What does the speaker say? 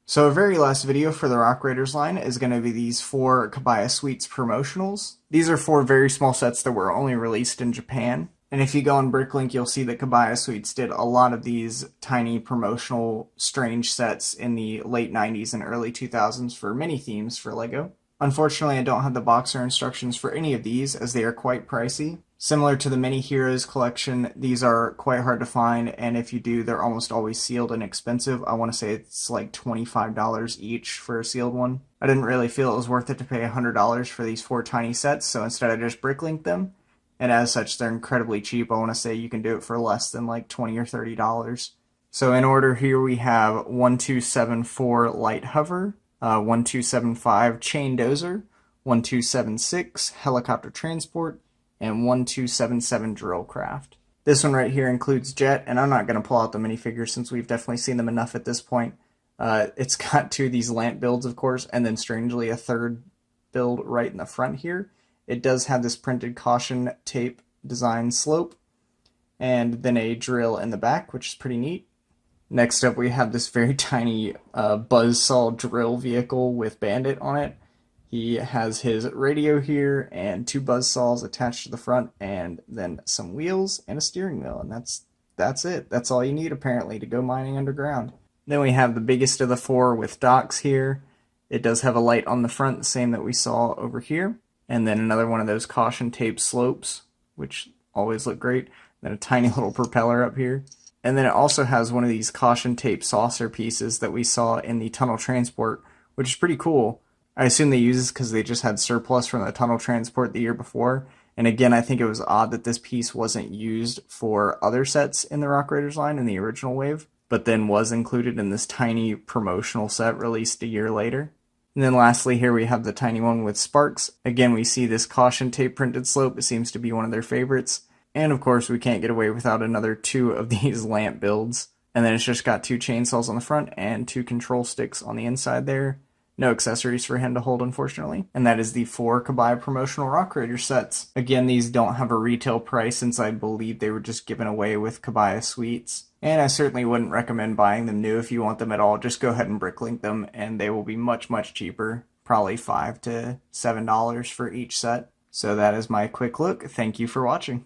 So our very last video for the Rock Raiders line is going to be these 4 Kabaya Sweets promotionals. These are 4 very small sets that were only released in Japan. And if you go on Bricklink, you'll see that Kabaya Sweets did a lot of these tiny promotional strange sets in the late 90s and early 2000s for mini themes for LEGO. Unfortunately, I don't have the box or instructions for any of these as they are quite pricey. Similar to the Mini Heroes collection, these are quite hard to find, and if you do, they're almost always sealed and expensive. I want to say it's like $25 each for a sealed one. I didn't really feel it was worth it to pay $100 for these 4 tiny sets, so instead I just bricklinked them, and as such, they're incredibly cheap. I want to say you can do it for less than like $20 or $30. So in order here we have 1274 Light Hover, 1275 Chain Dozer, 1276 Helicopter Transport, and 1277 Drillcraft. This one right here includes Jet, and I'm not going to pull out the minifigures since we've definitely seen them enough at this point. It's got 2 of these lamp builds, of course, and then strangely a 3rd build right in the front here. It does have this printed caution tape design slope, and then a drill in the back, which is pretty neat. Next up we have this very tiny buzzsaw drill vehicle with Bandit on it. He has his radio here and 2 buzzsaws attached to the front, and then some wheels and a steering wheel, and that's it. That's all you need apparently to go mining underground. Then we have the biggest of the 4 with docks here. It does have a light on the front, the same that we saw over here, and then another one of those caution tape slopes, which always look great. Then a tiny little propeller up here. And then it also has one of these caution tape saucer pieces that we saw in the tunnel transport, which is pretty cool. I assume they use this because they just had surplus from the tunnel transport the year before. And again, I think it was odd that this piece wasn't used for other sets in the Rock Raiders line in the original wave, but then was included in this tiny promotional set released a year later. And then lastly, here we have the tiny one with Sparks. Again, we see this caution tape printed slope. It seems to be one of their favorites. And of course, we can't get away without another 2 of these lamp builds. And then it's just got 2 chainsaws on the front and 2 control sticks on the inside there. No accessories for him to hold, unfortunately. And that is the 4 Kabaya promotional Rock Raider sets. Again, these don't have a retail price since I believe they were just given away with Kabaya Sweets. And I certainly wouldn't recommend buying them new if you want them at all. Just go ahead and bricklink them and they will be much, much cheaper. Probably $5 to $7 for each set. So that is my quick look. Thank you for watching.